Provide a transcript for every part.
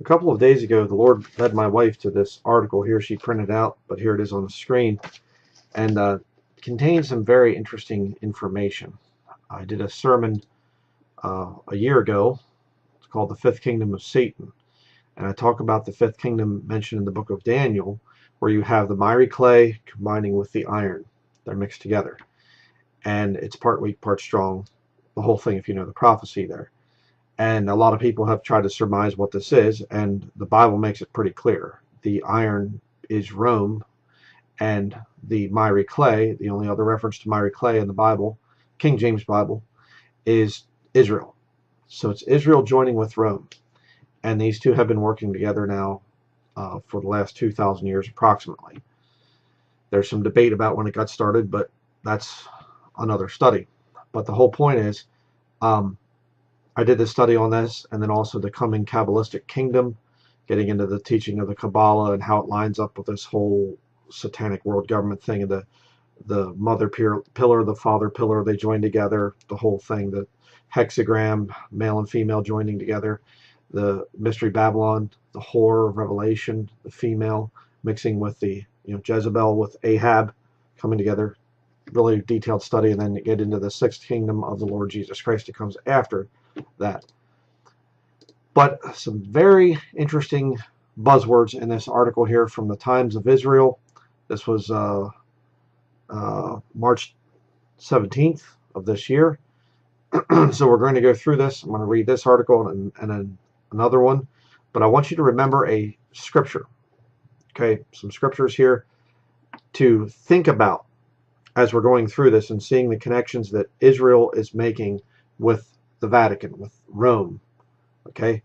A couple of days ago, the Lord led my wife to this article here. She printed out, but here it is on the screen, and contains some very interesting information. I did a sermon a year ago. It's called The Fifth Kingdom of Satan. And I talk about the fifth kingdom mentioned in the book of Daniel, where you have the miry clay combining with the iron. They're mixed together. And it's part weak, part strong. The whole thing, if you know the prophecy there. And a lot of people have tried to surmise what this is, and the Bible makes it pretty clear. The iron is Rome, and the miry clay, the only other reference to miry clay in the Bible, King James Bible, is Israel. So it's Israel joining with Rome. And these two have been working together now for the last 2,000 years approximately. There's some debate about when it got started, but that's another study. But the whole point is, I did this study on this, and then also the coming Kabbalistic kingdom, getting into the teaching of the Kabbalah and how it lines up with this whole satanic world government thing, and the mother pillar, the father pillar, they join together, the whole thing, the hexagram, male and female joining together, the mystery Babylon, the whore of Revelation, the female mixing with the Jezebel with Ahab coming together. Really detailed study, and then get into the sixth kingdom of the Lord Jesus Christ that comes after that. But some very interesting buzzwords in this article here from the Times of Israel. This was March 17th of this year. So we're going to go through this. I'm going to read this article and then another one. But I want you to remember a scripture. Okay, some scriptures here to think about as we're going through this and seeing the connections that Israel is making with the Vatican, with Rome. Okay.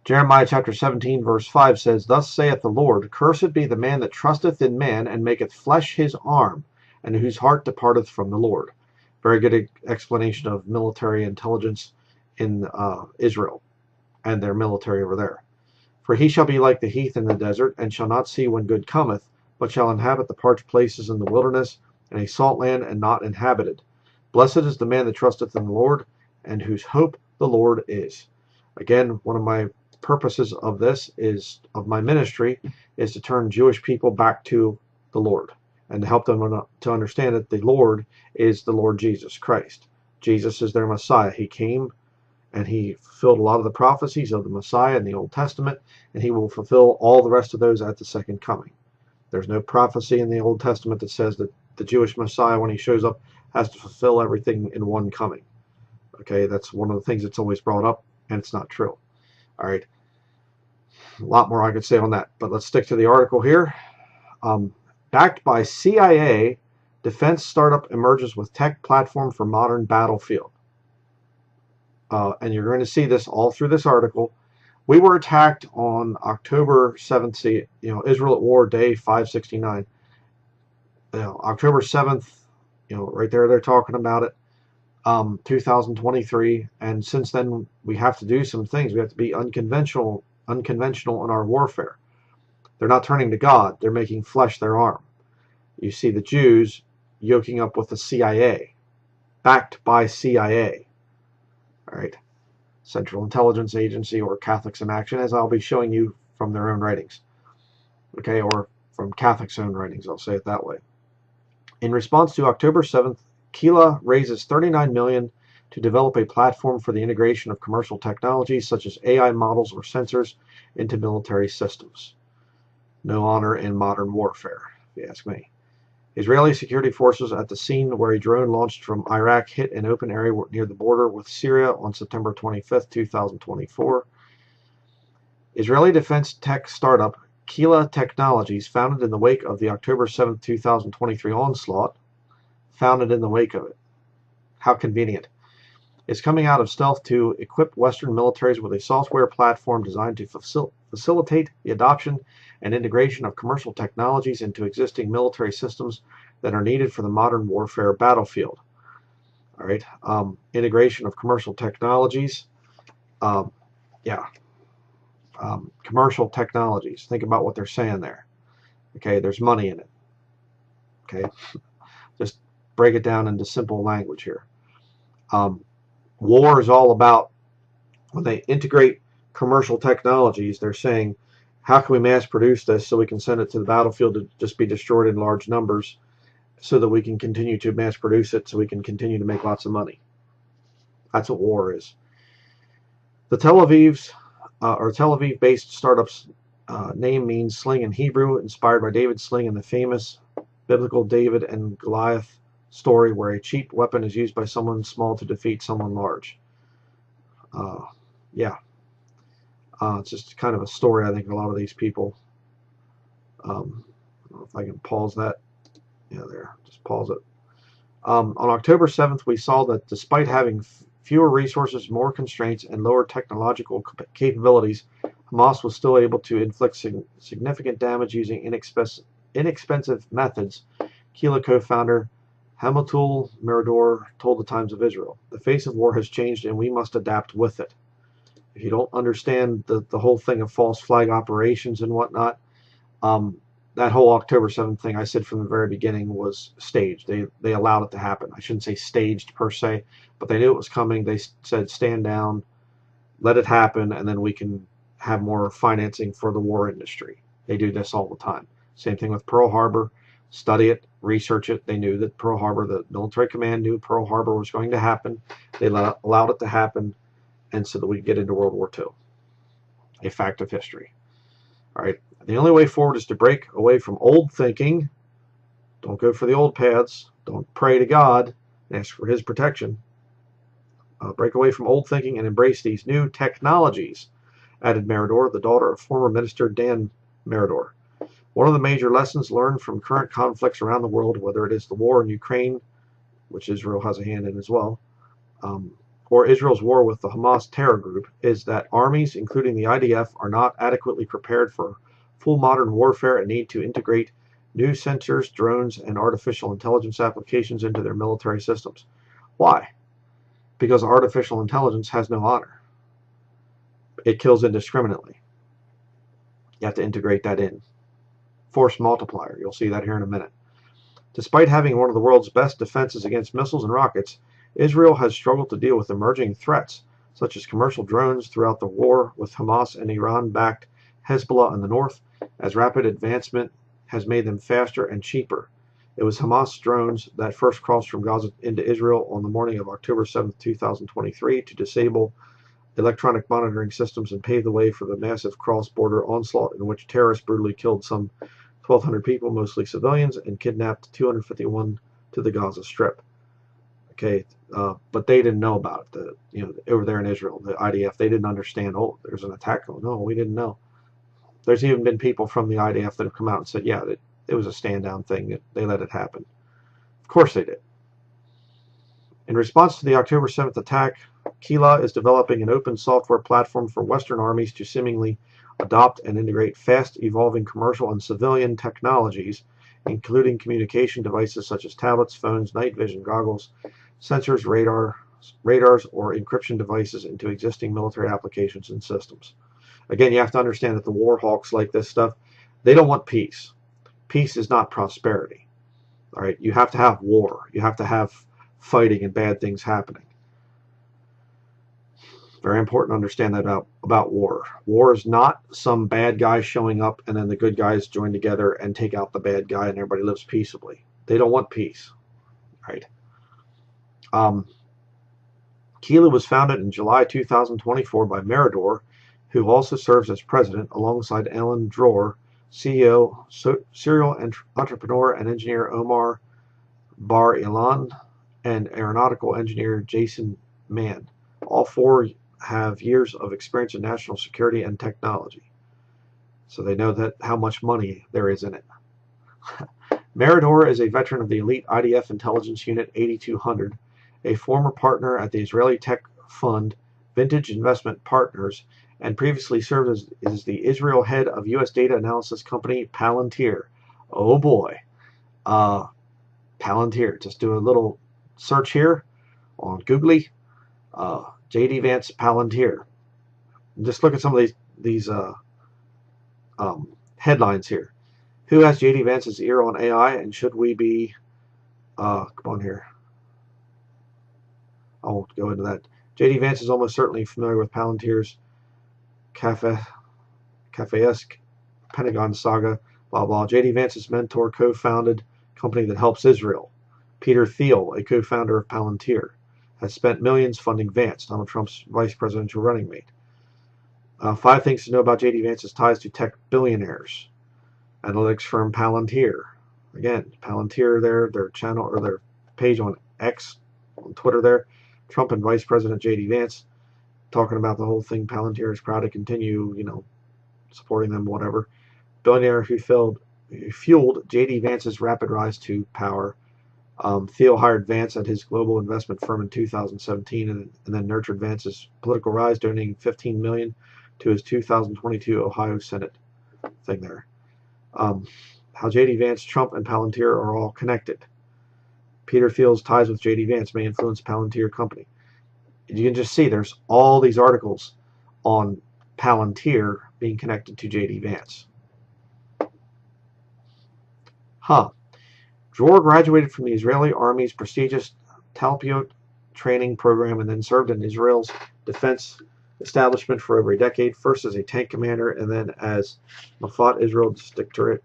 Jeremiah chapter 17 verse 5 says, "Thus saith the Lord, Cursed be the man that trusteth in man, and maketh flesh his arm, and whose heart departeth from the Lord." Very good explanation of military intelligence in Israel and their military over there. "For he shall be like the heath in the desert, and shall not see when good cometh, but shall inhabit the parched places in the wilderness, and a salt land, and not inhabited. Blessed is the man that trusteth in the Lord, and whose hope the Lord is." Again, one of my purposes of this is, of my ministry, is to turn Jewish people back to the Lord and to help them to understand that the Lord is the Lord Jesus Christ. Jesus is their Messiah. He came and he fulfilled a lot of the prophecies of the Messiah in the Old Testament, and he will fulfill all the rest of those at the second coming. There's no prophecy in the Old Testament that says that the Jewish Messiah, when he shows up, has to fulfill everything in one coming. Okay, that's one of the things that's always brought up, and it's not true. All right, a lot more I could say on that, but let's stick to the article here. Backed by CIA, defense startup emerges with tech platform for modern battlefield. And you're going to see this all through this article. We were attacked on October 7th, Israel at War, day 569. October 7th, right there they're talking about it, 2023. And since then, we have to do some things. We have to be unconventional in our warfare. They're not turning to God. They're making flesh their arm. You see the Jews yoking up with the CIA, backed by CIA. All right. Central Intelligence Agency, or Catholics in Action, as I'll be showing you from their own writings. Okay, or from Catholics' own writings, I'll say it that way. In response to October 7th, Kila raises $39 million to develop a platform for the integration of commercial technologies such as AI models or sensors into military systems. No honor in modern warfare, if you ask me. Israeli security forces at the scene where a drone launched from Iraq hit an open area near the border with Syria on September 25, 2024. Israeli defense tech startup Kila Technologies, founded in the wake of the October 7, 2023 onslaught, founded in the wake of it. How convenient. Is coming out of stealth to equip Western militaries with a software platform designed to facilitate the adoption and integration of commercial technologies into existing military systems that are needed for the modern warfare battlefield. All right, integration of commercial technologies. Commercial technologies. Think about what they're saying there. Okay, there's money in it. Okay, just break it down into simple language here. War is all about when they integrate commercial technologies. They're saying, how can we mass produce this so we can send it to the battlefield to just be destroyed in large numbers so that we can continue to mass produce it so we can continue to make lots of money. That's what war is. The Tel Aviv-based startup's name means sling in Hebrew, inspired by David's sling in the famous biblical David and Goliath story, where a cheap weapon is used by someone small to defeat someone large. Yeah. It's just kind of a story. I think a lot of these people. I don't know if I can pause that. Yeah, there. Just pause it. On October 7th, we saw that despite having fewer resources, more constraints, and lower technological capabilities, Hamas was still able to inflict significant damage using inexpensive methods. Kila co-founder Hamatul Merador told the Times of Israel, "The face of war has changed and we must adapt with it." If you don't understand the whole thing of false flag operations and whatnot, that whole October 7th thing, I said from the very beginning, was staged. They allowed it to happen. I shouldn't say staged per se, but they knew it was coming. They said, stand down, let it happen, and then we can have more financing for the war industry. They do this all the time. Same thing with Pearl Harbor. Study it, research it. They knew that Pearl Harbor, the military command knew Pearl Harbor was going to happen. They allowed it to happen, and so that we get into World War II. A fact of history. All right. The only way forward is to break away from old thinking. Don't go for the old paths. Don't pray to God and ask for His protection. Break away from old thinking and embrace these new technologies, added Merador, the daughter of former Minister Dan Merador. One of the major lessons learned from current conflicts around the world, whether it is the war in Ukraine, which Israel has a hand in as well, or Israel's war with the Hamas terror group, is that armies, including the IDF, are not adequately prepared for full modern warfare and need to integrate new sensors, drones, and artificial intelligence applications into their military systems. Why? Because artificial intelligence has no honor. It kills indiscriminately. You have to integrate that in. Force multiplier. You'll see that here in a minute. Despite having one of the world's best defenses against missiles and rockets, Israel has struggled to deal with emerging threats, such as commercial drones throughout the war with Hamas and Iran-backed Hezbollah in the north, as rapid advancement has made them faster and cheaper. It was Hamas drones that first crossed from Gaza into Israel on the morning of October 7, 2023, to disable electronic monitoring systems and pave the way for the massive cross-border onslaught in which terrorists brutally killed some 1,200 people, mostly civilians, and kidnapped 251 to the Gaza Strip. Okay, but they didn't know about it. Over there in Israel, the IDF, they didn't understand. Oh, there's an attack. Oh, no, we didn't know. There's even been people from the IDF that have come out and said, yeah, it was a stand-down thing. They let it happen. Of course they did. In response to the October 7th attack, Kila is developing an open software platform for Western armies to seemingly adopt and integrate fast-evolving commercial and civilian technologies, including communication devices such as tablets, phones, night vision goggles, sensors, radars, or encryption devices into existing military applications and systems. Again, you have to understand that the war hawks like this stuff, they don't want peace. Peace is not prosperity. All right, you have to have war. You have to have fighting and bad things happening. Very important to understand that about war. War is not some bad guy showing up and then the good guys join together and take out the bad guy and everybody lives peaceably. They don't want peace. Right? Kila was founded in July 2024 by Merador, who also serves as president, alongside Alan Dror, CEO, serial entrepreneur and engineer Omar Bar Ilan, and aeronautical engineer Jason Mann. All four have years of experience in national security and technology. So they know that how much money there is in it. Merador is a veteran of the elite IDF intelligence unit 8200, a former partner at the Israeli tech fund Vintage Investment Partners, and previously served as the Israel head of U.S. data analysis company Palantir. Oh boy. Palantir. Just do a little search here on Googly. J.D. Vance Palantir. And just look at some of these headlines here. Who has J.D. Vance's ear on AI, and should we be... come on here. I won't go into that. J.D. Vance is almost certainly familiar with Palantir's Kafkaesque Pentagon saga, blah blah. J.D. Vance's mentor co-founded a company that helps Israel. Peter Thiel, a co-founder of Palantir, has spent millions funding Vance, Donald Trump's vice presidential running mate. 5 things to know about J.D. Vance's ties to tech billionaires. Analytics firm Palantir. Again, Palantir there, their channel or their page on X, on Twitter there. Trump and Vice President J.D. Vance talking about the whole thing. Palantir is proud to continue, supporting them, whatever. Billionaire who fueled J.D. Vance's rapid rise to power. Thiel hired Vance at his global investment firm in 2017 and then nurtured Vance's political rise, donating $15 million to his 2022 Ohio Senate thing there. How J.D. Vance, Trump, and Palantir are all connected. Peter Thiel's ties with J.D. Vance may influence Palantir Company. You can just see there's all these articles on Palantir being connected to J.D. Vance. Dror graduated from the Israeli Army's prestigious Talpiot training program and then served in Israel's defense establishment for over a decade, first as a tank commander and then as Mafat Israel's Directorate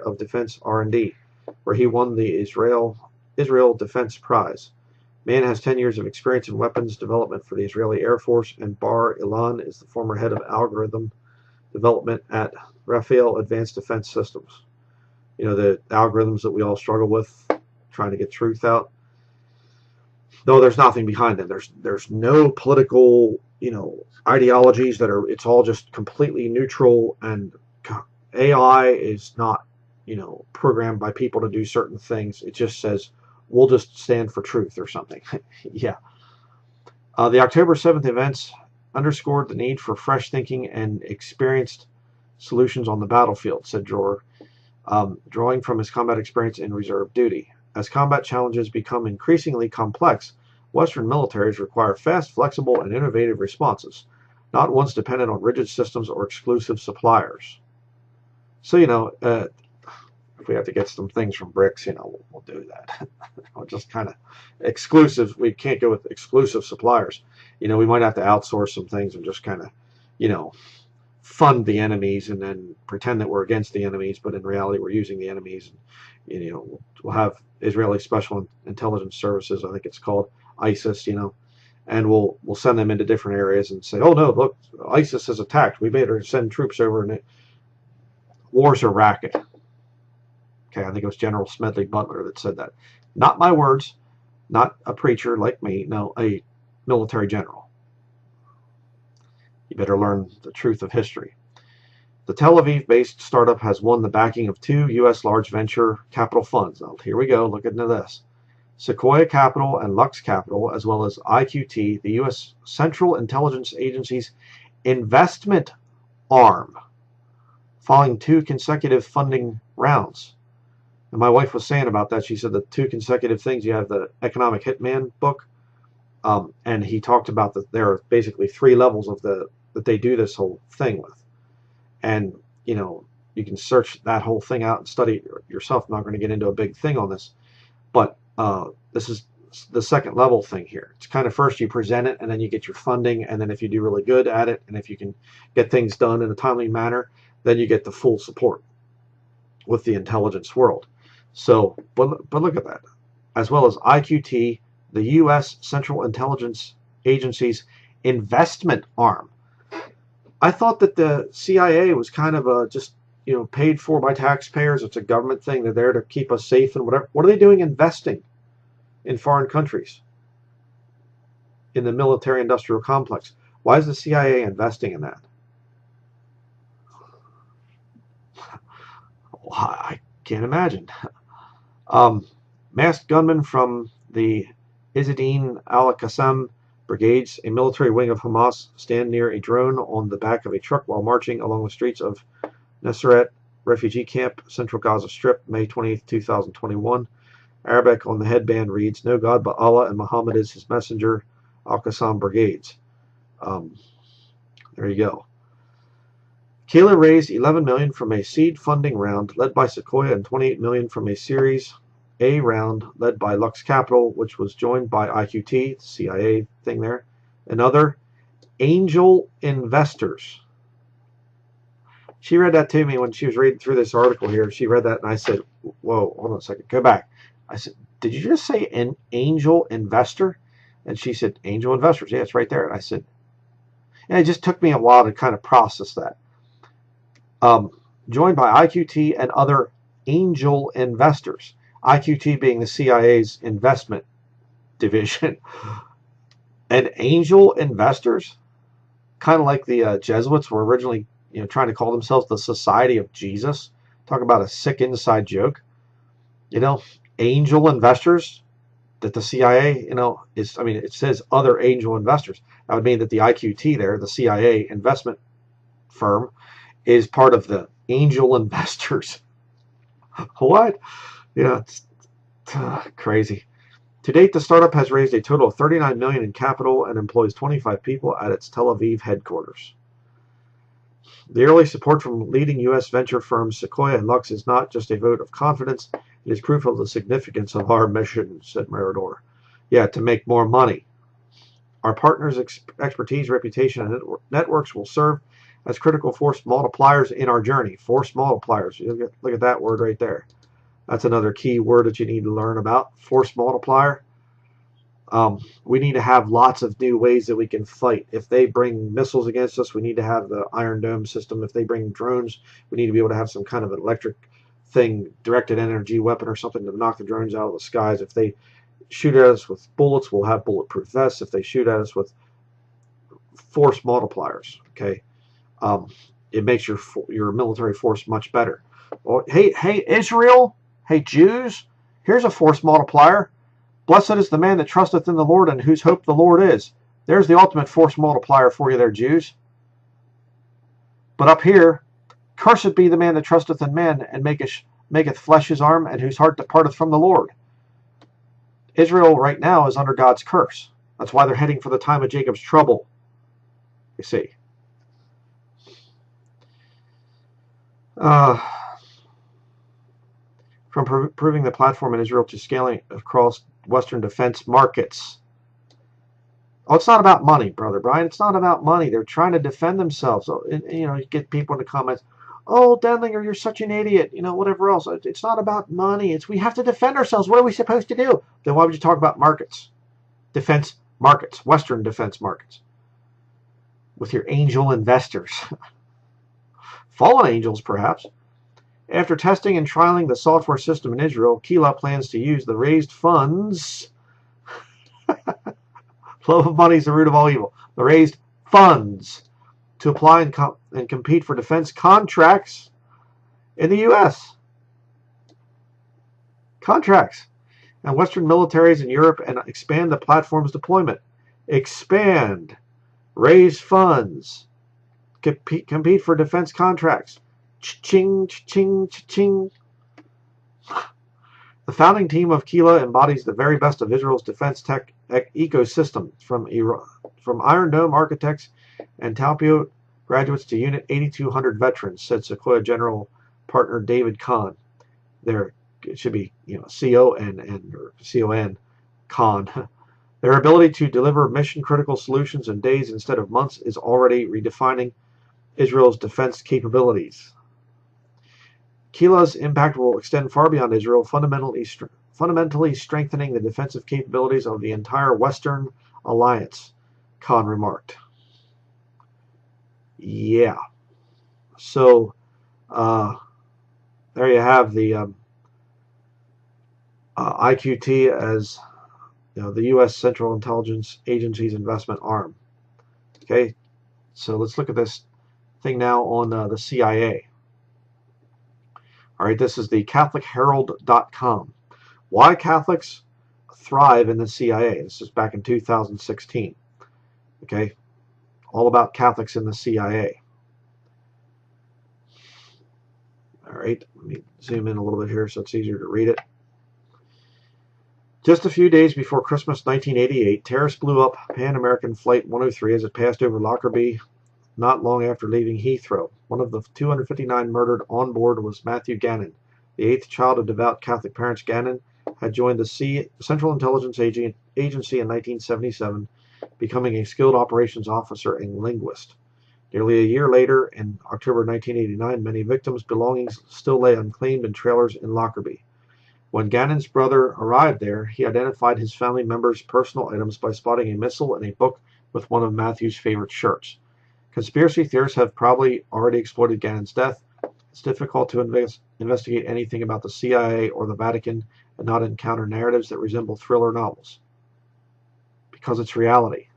of Defense R&D, where he won the Israel Defense Prize. Mann has 10 years of experience in weapons development for the Israeli Air Force, and Bar Ilan is the former head of algorithm development at Rafael Advanced Defense Systems. The algorithms that we all struggle with, trying to get truth out. Though there's nothing behind them. There's no political, ideologies that are. It's all just completely neutral, and AI is not, programmed by people to do certain things. It just says we'll just stand for truth or something. Yeah. The October 7th events underscored the need for fresh thinking and experienced solutions on the battlefield, said Dror, drawing from his combat experience in reserve duty. As combat challenges become increasingly complex, Western militaries require fast, flexible, and innovative responses, not ones dependent on rigid systems or exclusive suppliers. So, if we have to get some things from BRICS, we'll do that. Just kind of exclusive. We can't go with exclusive suppliers. We might have to outsource some things and just kind of, fund the enemies and then pretend that we're against the enemies, but in reality we're using the enemies. And, we'll have Israeli Special Intelligence Services, I think it's called, ISIS, and we'll send them into different areas and say, oh no, look, ISIS has attacked. We better send troops over, and wars are racket. Okay, I think it was General Smedley Butler that said that. Not my words, not a preacher like me, no, a military general. You better learn the truth of history. The Tel Aviv-based startup has won the backing of 2 U.S. large venture capital funds. Now, here we go. Look into this. Sequoia Capital and Lux Capital, as well as IQT, the U.S. Central Intelligence Agency's investment arm, following 2 consecutive funding rounds. And my wife was saying about that. She said the 2 consecutive things. You have the Economic Hitman book, and he talked about that there are basically 3 levels of that they do this whole thing with. And, you can search that whole thing out and study it yourself. I'm not going to get into a big thing on this, but this is the second level thing here. It's kind of first you present it, and then you get your funding, and then if you do really good at it, and if you can get things done in a timely manner, then you get the full support with the intelligence world. So, but look at that. As well as IQT, the U.S. Central Intelligence Agency's investment arm. I thought that the CIA was kind of just, paid for by taxpayers. It's a government thing. They're there to keep us safe and whatever. What are they doing investing in foreign countries? In the military-industrial complex. Why is the CIA investing in that? I can't imagine. Masked gunmen from the Izzedine al-Qassam brigades, a military wing of Hamas, stand near a drone on the back of a truck while marching along the streets of Nuseirat refugee camp, Central Gaza Strip, May 20th, 2021. Arabic on the headband reads, "No God but Allah, and Muhammad is his messenger, Al-Qassam brigades." There you go. Kayla raised $11 million from a seed funding round led by Sequoia and $28 million from a Series A round led by Lux Capital, which was joined by IQT, the CIA thing there, another angel investors. She read that to me when she was reading through this article here. She read that and I said, whoa, hold on a second, go back. I said, did you just say an angel investor? And she said, angel investors. Yeah, it's right there. And I said, and it just took me a while to kind of process that. Joined by IQT and other angel investors. IQT being the CIA's investment division. And angel investors, kind of like the Jesuits were originally, trying to call themselves the Society of Jesus. Talk about a sick inside joke. Angel investors that the CIA, is, it says other angel investors. That would mean that the IQT there, the CIA investment firm, is part of the angel investors. What? It's crazy. To date, the startup has raised a total of $39 million in capital and employs 25 people at its Tel Aviv headquarters. The early support from leading U.S. venture firms Sequoia and Lux is not just a vote of confidence, it is proof of the significance of our mission, said Mirador. Yeah, to make more money. Our partners' expertise, reputation, and networks will serve as critical force multipliers in our journey. Force multipliers. Look at that word right there. That's another key word that you need to learn about. Force multiplier. We need to have lots of new ways that we can fight. If they bring missiles against us, we need to have the Iron Dome system. If they bring drones, we need to be able to have some kind of electric thing, directed energy weapon or something to knock the drones out of the skies. If they shoot at us with bullets, we'll have bulletproof vests. If they shoot at us with force multipliers, okay, it makes your military force much better. Well, hey, Israel, hey, Jews, here's a force multiplier. Blessed is the man that trusteth in the Lord and whose hope the Lord is. There's the ultimate force multiplier for you there, Jews. But up here, cursed be the man that trusteth in man and maketh flesh his arm and whose heart departeth from the Lord. Israel right now is under God's curse. That's why they're heading for the time of Jacob's trouble. You see. From proving the platform in Israel to scaling across Western defense markets. Oh, it's not about money, Brother Brian. It's not about money. They're trying to defend themselves. So, you get people in the comments, oh, Denlinger, you're such an idiot, whatever else. It's not about money. We have to defend ourselves. What are we supposed to do? Then why would you talk about markets? Defense markets, Western defense markets. With your angel investors. Fallen angels, perhaps. After testing and trialing the software system in Israel, Kila plans to use the raised funds. Love of money is the root of all evil. The raised funds to apply and compete for defense contracts in the U.S. Contracts. And Western militaries in Europe and expand the platform's deployment. Expand. Raise funds. Compete for defense contracts. Ching, ching, ching. The founding team of Kila embodies the very best of Israel's defense tech ecosystem, from Iron Dome architects and Talpio graduates to Unit 8200 veterans, said Sequoia General Partner David Kahn. There, it should be C-O-N-N or C-O-N, Kahn. Their ability to deliver mission-critical solutions in days instead of months is already redefining Israel's defense capabilities. Kila's impact will extend far beyond Israel, fundamentally strengthening the defensive capabilities of the entire Western alliance, Khan remarked. Yeah. So, there you have the IQT as the U.S. Central Intelligence Agency's investment arm. Okay, so let's look at this thing now on the CIA. All right, this is the CatholicHerald.com. Why Catholics thrive in the CIA. This is back in 2016. Okay, all about Catholics in the CIA. All right, let me zoom in a little bit here so it's easier to read it. Just a few days before Christmas 1988, terrorists blew up Pan American Flight 103 as it passed over Lockerbie not long after leaving Heathrow. One of the 259 murdered on board was Matthew Gannon, the 8th child of devout Catholic parents. Gannon had joined the Central Intelligence Agency in 1977 becoming a skilled operations officer and linguist. Nearly a year later, in October 1989, many victims' belongings still lay unclaimed in trailers in Lockerbie. When Gannon's brother arrived there, he identified his family members' personal items by spotting a missile and a book with one of Matthew's favorite shirts. Conspiracy theorists have probably already exploited Gannon's death. It's difficult to investigate anything about the CIA or the Vatican and not encounter narratives that resemble thriller novels. Because it's reality.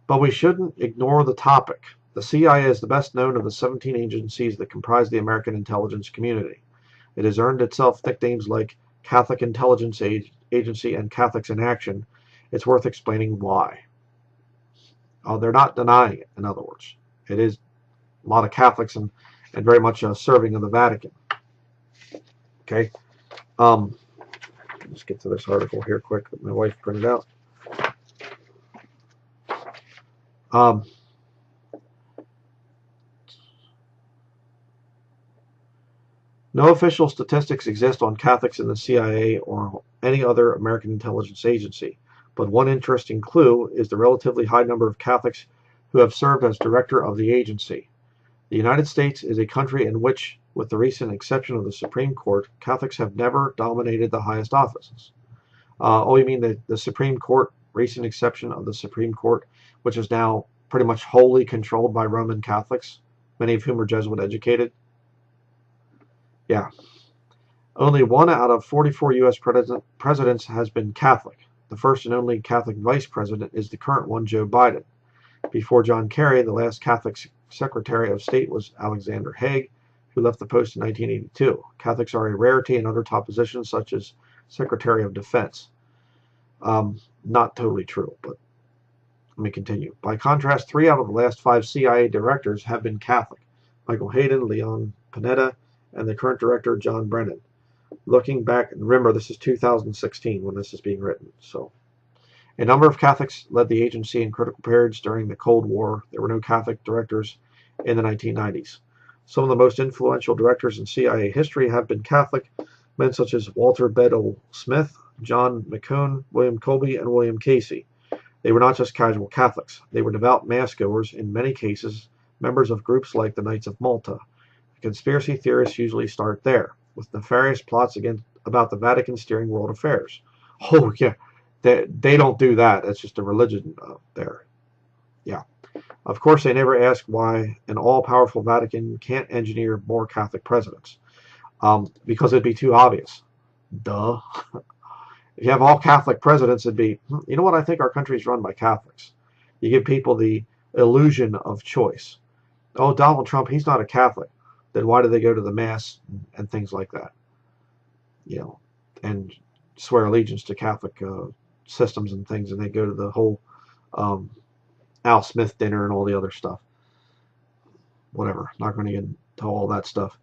But we shouldn't ignore the topic. The CIA is the best known of the 17 agencies that comprise the American intelligence community. It has earned itself nicknames like Catholic Intelligence Agency and Catholics in Action. It's worth explaining why. They're not denying it, in other words. It is a lot of Catholics and very much serving of the Vatican. Okay. Let's get to this article here quick that my wife printed out. No official statistics exist on Catholics in the CIA or any other American intelligence agency, but one interesting clue is the relatively high number of Catholics who have served as director of the agency. The United States is a country in which, with the recent exception of the Supreme Court, Catholics have never dominated the highest offices. Oh, you mean the Supreme Court, recent exception of the Supreme Court, which is now pretty much wholly controlled by Roman Catholics, many of whom are Jesuit educated? Yeah. Only 1 out of 44 U.S. presidents has been Catholic. The first and only Catholic vice president is the current one, Joe Biden. Before John Kerry, the last Catholic Secretary of State was Alexander Haig, who left the post in 1982. Catholics are a rarity in other top positions, such as Secretary of Defense. Not totally true, but let me continue. By contrast, 3 out of the last 5 CIA directors have been Catholic. Michael Hayden, Leon Panetta, and the current director, John Brennan. Looking back, and remember, this is 2016 when this is being written. So, a number of Catholics led the agency in critical periods during the Cold War. There were no Catholic directors in the 1990s. Some of the most influential directors in CIA history have been Catholic, men such as Walter Bedell Smith, John McCone, William Colby, and William Casey. They were not just casual Catholics. They were devout mass-goers, in many cases, members of groups like the Knights of Malta. Conspiracy theorists usually start there, with nefarious plots about the Vatican steering world affairs. Oh, yeah, they don't do that. It's just a religion there. Yeah. Of course, they never ask why an all-powerful Vatican can't engineer more Catholic presidents. Because it'd be too obvious. Duh. If you have all Catholic presidents, it'd be, you know what, I think our country's run by Catholics. You give people the illusion of choice. Oh, Donald Trump, he's not a Catholic. Then why do they go to the Mass and things like that? You know, and swear allegiance to Catholic systems and things, and they go to the whole Al Smith dinner and all the other stuff. Whatever. Not going to get into all that stuff.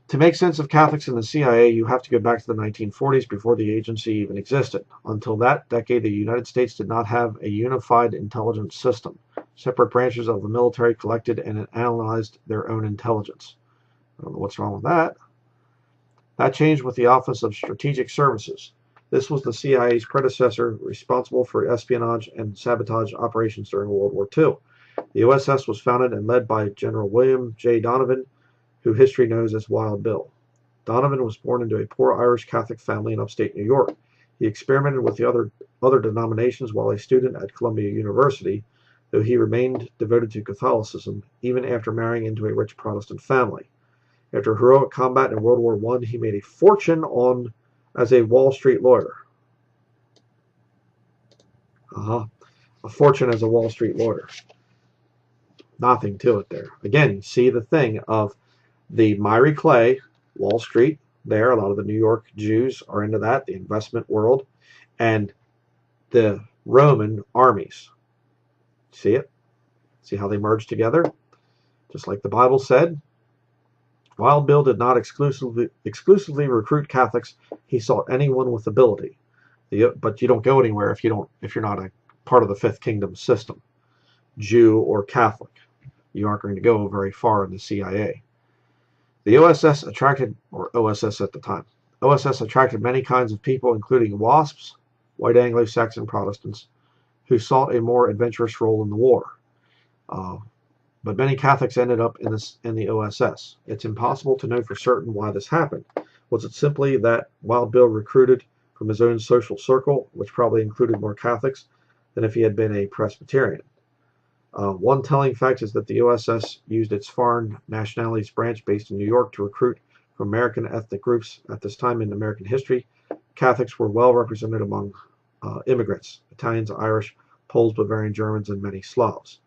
To make sense of Catholics in the CIA, you have to go back to the 1940s, before the agency even existed. Until that decade, the United States did not have a unified intelligence system. Separate branches of the military collected and analyzed their own intelligence. I don't know what's wrong with that. That changed with the Office of Strategic Services. This was the CIA's predecessor, responsible for espionage and sabotage operations during World War II. The OSS was founded and led by General William J. Donovan, who history knows as Wild Bill. Donovan was born into a poor Irish Catholic family in upstate New York. He experimented with the other denominations while a student at Columbia University, though he remained devoted to Catholicism, even after marrying into a rich Protestant family. After heroic combat in World War I, he made a fortune as a Wall Street lawyer. A fortune as a Wall Street lawyer. Nothing to it there. Again, you see the thing of the miry clay, Wall Street, there. A lot of the New York Jews are into that, the investment world, and the Roman armies. See it? See how they merge together? Just like the Bible said. Wild Bill did not exclusively recruit Catholics. He sought anyone with ability. But you don't go anywhere if you're not a part of the Fifth Kingdom system, Jew or Catholic. You aren't going to go very far in the CIA. The OSS attracted, or OSS at the time, OSS attracted many kinds of people, including WASPs, white Anglo-Saxon Protestants, who sought a more adventurous role in the war. But many Catholics ended up in the OSS. It's impossible to know for certain why this happened. Was it simply that Wild Bill recruited from his own social circle, which probably included more Catholics than if he had been a Presbyterian? One telling fact is that the OSS used its foreign nationalities branch based in New York to recruit from American ethnic groups. At this time in American history, Catholics were well represented among immigrants: Italians, Irish, Poles, Bavarian Germans, and many Slavs.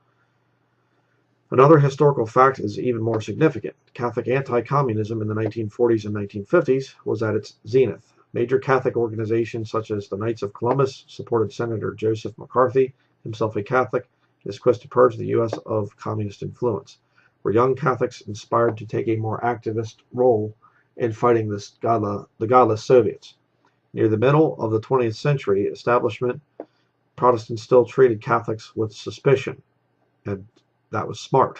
Another historical fact is even more significant. Catholic anti-communism in the 1940s and 1950s was at its zenith. Major Catholic organizations such as the Knights of Columbus supported Senator Joseph McCarthy, himself a Catholic, in his quest to purge the U.S. of communist influence. Were young Catholics inspired to take a more activist role in fighting the godless Soviets? Near the middle of the 20th century, establishment Protestants still treated Catholics with suspicion, and that was smart.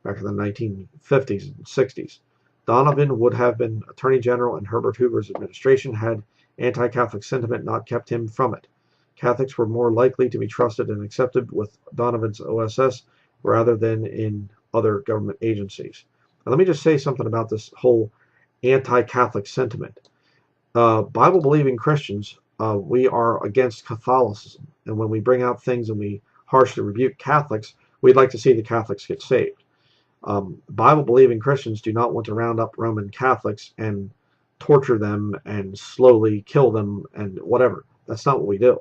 Back in the 1950s and 60s, Donovan would have been Attorney General in Herbert Hoover's administration had anti-Catholic sentiment not kept him from it. Catholics were more likely to be trusted and accepted with Donovan's OSS rather than in other government agencies. Now, let me just say something about this whole anti-Catholic sentiment. Bible-believing Christians, we are against Catholicism, and when we bring out things and we harshly rebuke Catholics, we'd like to see the Catholics get saved. Bible-believing Christians do not want to round up Roman Catholics and torture them and slowly kill them and whatever. That's not what we do.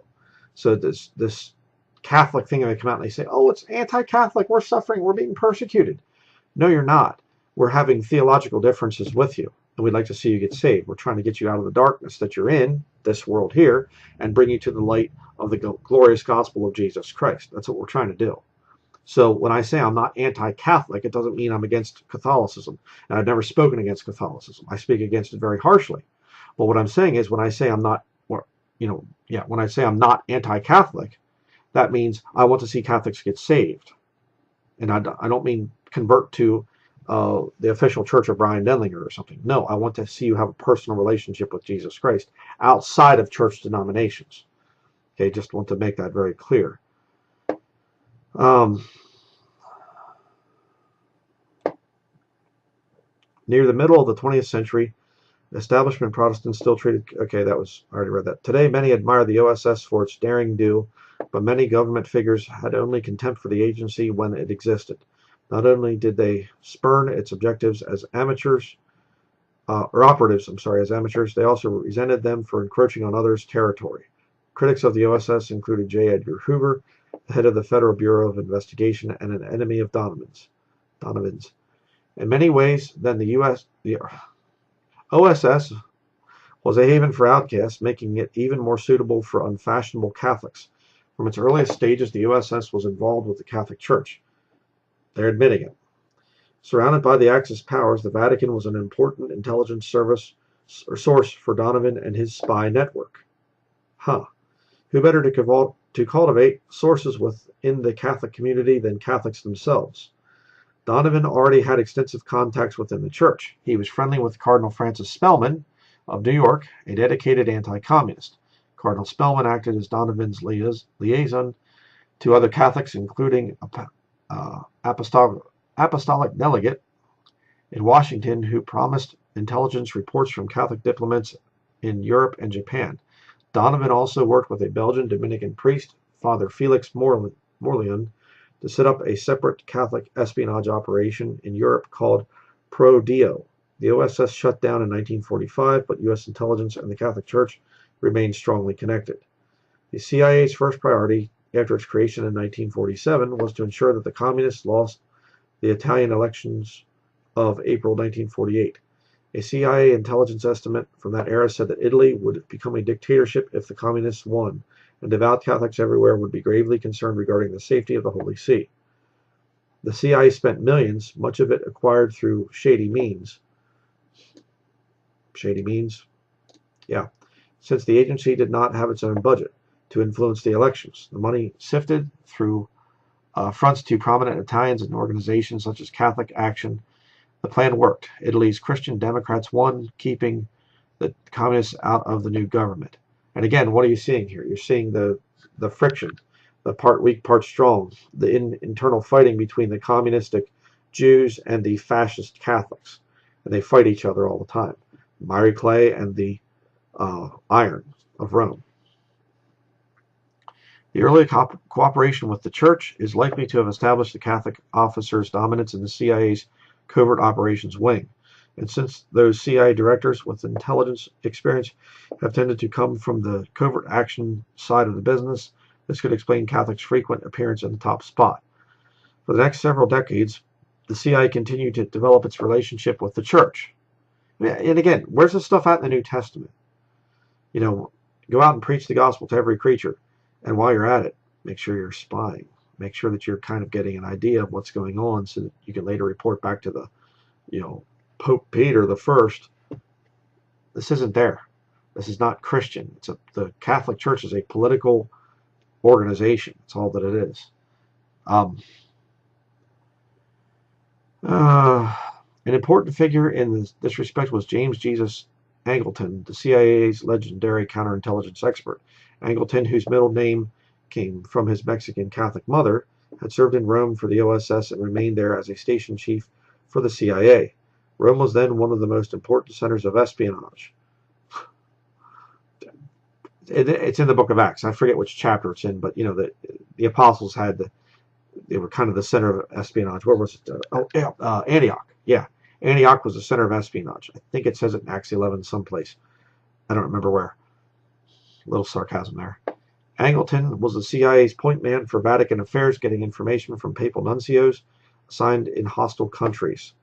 So this Catholic thing, they come out and they say, oh, it's anti-Catholic, we're suffering, we're being persecuted. No, you're not. We're having theological differences with you, and we'd like to see you get saved. We're trying to get you out of the darkness that you're in, this world here, and bring you to the light of the glorious gospel of Jesus Christ. That's what we're trying to do. So when I say I'm not anti-Catholic, it doesn't mean I'm against Catholicism. And I've never spoken against Catholicism. I speak against it very harshly. But what I'm saying is when I say I'm not, when I say I'm not anti-Catholic, that means I want to see Catholics get saved. And I don't mean convert to the official church of Brian Denlinger or something. No, I want to see you have a personal relationship with Jesus Christ outside of church denominations. Okay, just want to make that very clear. Near the middle of the 20th century, establishment Protestants still treated, okay, I already read that. Today, many admire the OSS for its daring do, but many government figures had only contempt for the agency when it existed. Not only did they spurn its objectives as amateurs, operatives, as amateurs, they also resented them for encroaching on others' territory. Critics of the OSS included J. Edgar Hoover, the head of the Federal Bureau of Investigation and an enemy of Donovan's. In many ways, then the OSS was a haven for outcasts, making it even more suitable for unfashionable Catholics. From its earliest stages, the OSS was involved with the Catholic Church. They're admitting it. Surrounded by the Axis powers, the Vatican was an important intelligence service or source for Donovan and his spy network. Who better to cultivate sources within the Catholic community than Catholics themselves? Donovan already had extensive contacts within the church. He was friendly with Cardinal Francis Spellman of New York, a dedicated anti-communist. Cardinal Spellman acted as Donovan's liaison to other Catholics, including apostolic delegate in Washington who promised intelligence reports from Catholic diplomats in Europe and Japan. Donovan also worked with a Belgian Dominican priest, Father Felix Morlian, to set up a separate Catholic espionage operation in Europe called Pro Dio. The OSS shut down in 1945, but U.S. intelligence and the Catholic Church remained strongly connected. The CIA's first priority after its creation in 1947 was to ensure that the communists lost the Italian elections of April 1948. A CIA intelligence estimate from that era said that Italy would become a dictatorship if the communists won, and devout Catholics everywhere would be gravely concerned regarding the safety of the Holy See. The CIA spent millions, much of it acquired through shady means. Shady means? Yeah. Since the agency did not have its own budget to influence the elections. The money sifted through fronts to prominent Italians and organizations such as Catholic Action. The plan worked. Italy's Christian Democrats won, keeping the communists out of the new government. And again, what are you seeing here? You're seeing the friction, the part weak, part strong, the internal fighting between the communistic Jews and the fascist Catholics. And they fight each other all the time. Miry clay and the iron of Rome. The early cooperation with the Church is likely to have established the Catholic officers' dominance in the CIA's covert operations wing. And since those CIA directors with intelligence experience have tended to come from the covert action side of the business, this could explain Catholic's frequent appearance in the top spot. For the next several decades, the CIA continued to develop its relationship with the Church. And again, where's this stuff at in the New Testament? You know, go out and preach the gospel to every creature. And while you're at it, make sure you're spying. Make sure that you're kind of getting an idea of what's going on so that you can later report back to the, Pope Peter the First. This isn't there. This is not Christian. The Catholic Church is a political organization. That's all that it is. An important figure in this respect was James Jesus Angleton, the CIA's legendary counterintelligence expert. Angleton, whose middle name came from his Mexican Catholic mother, had served in Rome for the OSS and remained there as a station chief for the CIA. Rome was then one of the most important centers of espionage. It's in the book of Acts. I forget which chapter it's in, but the apostles they were kind of the center of espionage. Where was it? Antioch. Yeah, Antioch was the center of espionage. I think it says it in Acts 11 someplace. I don't remember where. A little sarcasm there. Angleton was the CIA's point man for Vatican affairs, getting information from papal nuncios assigned in hostile countries.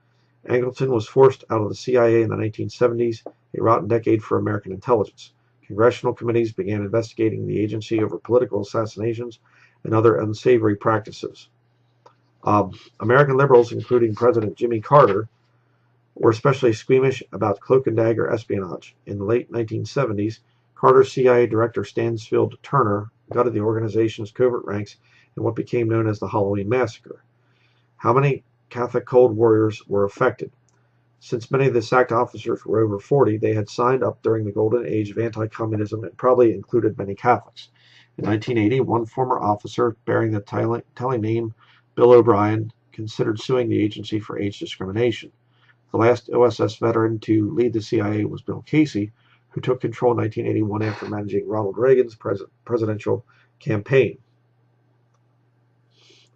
Angleton was forced out of the CIA in the 1970s, a rotten decade for American intelligence. Congressional committees began investigating the agency over political assassinations and other unsavory practices. American liberals, including President Jimmy Carter, were especially squeamish about cloak and dagger espionage. In the late 1970s, Carter's CIA director Stansfield Turner gutted the organization's covert ranks in what became known as the Halloween Massacre. How many Catholic Cold Warriors were affected? Since many of the sacked officers were over 40, they had signed up during the golden age of anti-communism and probably included many Catholics. In 1980, one former officer bearing the telling name Bill O'Brien considered suing the agency for age discrimination. The last OSS veteran to lead the CIA was Bill Casey, who took control in 1981 after managing Ronald Reagan's presidential campaign.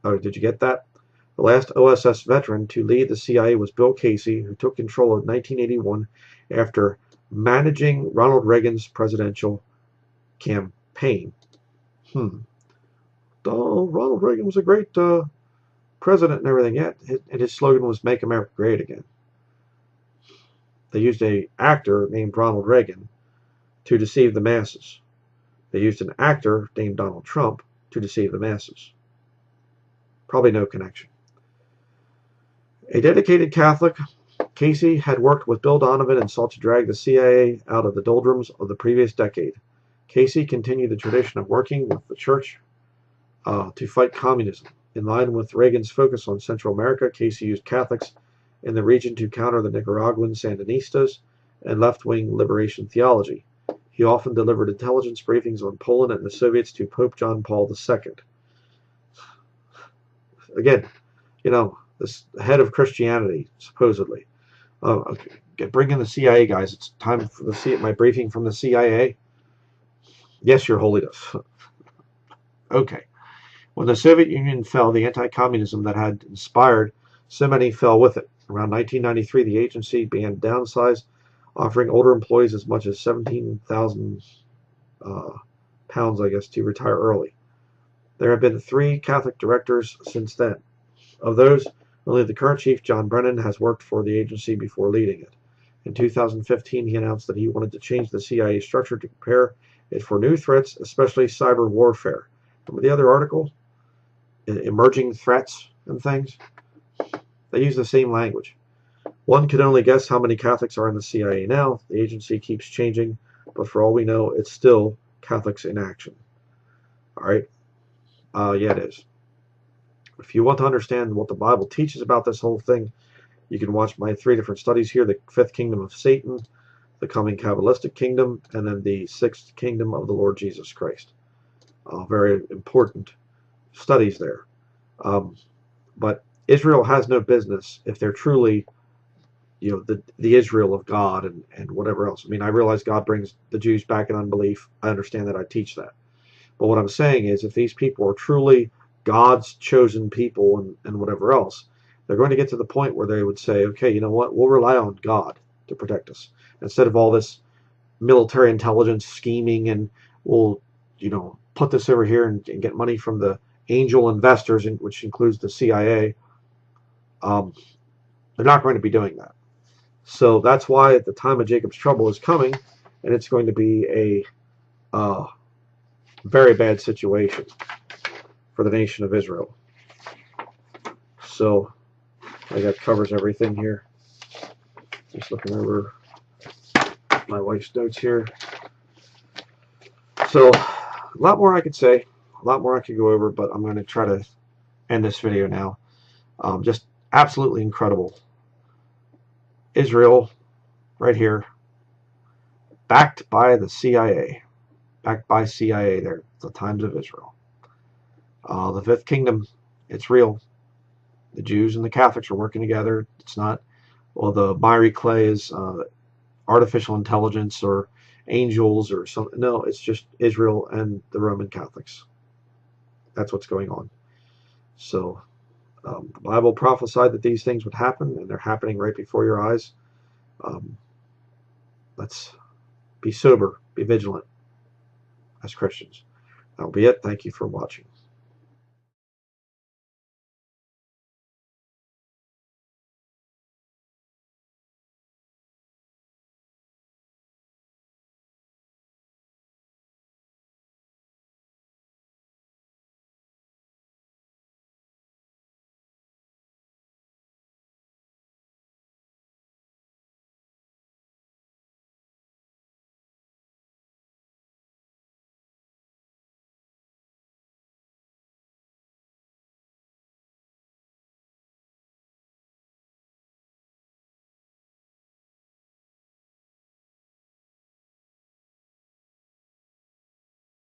Oh, did you get that? The last OSS veteran to lead the CIA was Bill Casey, who took control in 1981 after managing Ronald Reagan's presidential campaign. Ronald Reagan was a great president and everything, and his slogan was "Make America Great Again." They used an actor named Ronald Reagan to deceive the masses. They used an actor named Donald Trump to deceive the masses. Probably no connection. A dedicated Catholic, Casey had worked with Bill Donovan and sought to drag the CIA out of the doldrums of the previous decade. Casey continued the tradition of working with the Church to fight communism. In line with Reagan's focus on Central America, Casey used Catholics in the region to counter the Nicaraguan Sandinistas and left-wing liberation theology. He often delivered intelligence briefings on Poland and the Soviets to Pope John Paul II. Again, this head of Christianity, supposedly. Bring in the CIA guys. It's time for my briefing from the CIA. Yes, Your Holiness. Okay. When the Soviet Union fell, the anti-communism that had inspired so many fell with it. Around 1993, the agency began to downsize, offering older employees as much as £17,000, to retire early. There have been 3 Catholic directors since then. Of those, only the current chief, John Brennan, has worked for the agency before leading it. In 2015, he announced that he wanted to change the CIA structure to prepare it for new threats, especially cyber warfare. Remember the other article? Emerging threats and things? They use the same language. One can only guess how many Catholics are in the CIA now. The agency keeps changing, but for all we know, it's still Catholics in action. All right? Yeah, it is. If you want to understand what the Bible teaches about this whole thing, you can watch my 3 different studies here: the 5th Kingdom of Satan, the coming Kabbalistic kingdom, and then the sixth kingdom of the Lord Jesus Christ. Very important studies there. But Israel has no business, if they're truly, the Israel of God and whatever else. I mean, I realize God brings the Jews back in unbelief. I understand that. I teach that. But what I'm saying is, if these people are truly God's chosen people and whatever else, they're going to get to the point where they would say, okay, you know what? We'll rely on God to protect us instead of all this military intelligence scheming, and we'll, put this over here and get money from the angel investors, which includes the CIA. They're not going to be doing that. So that's why the time of Jacob's trouble is coming, and it's going to be a very bad situation for the nation of Israel. So I think that covers everything here. Just looking over my wife's notes here. So a lot more I could say, a lot more I could go over, but I'm going to try to end this video now. Just absolutely incredible. Israel, right here, backed by the CIA. Backed by CIA there, the times of Israel. The fifth kingdom, it's real. The Jews and the Catholics are working together. It's not, well, the miry clay is artificial intelligence or angels or something. No, it's just Israel and the Roman Catholics. That's what's going on. So the Bible prophesied that these things would happen, and they're happening right before your eyes. Let's be sober, be vigilant as Christians. That'll be it. Thank you for watching.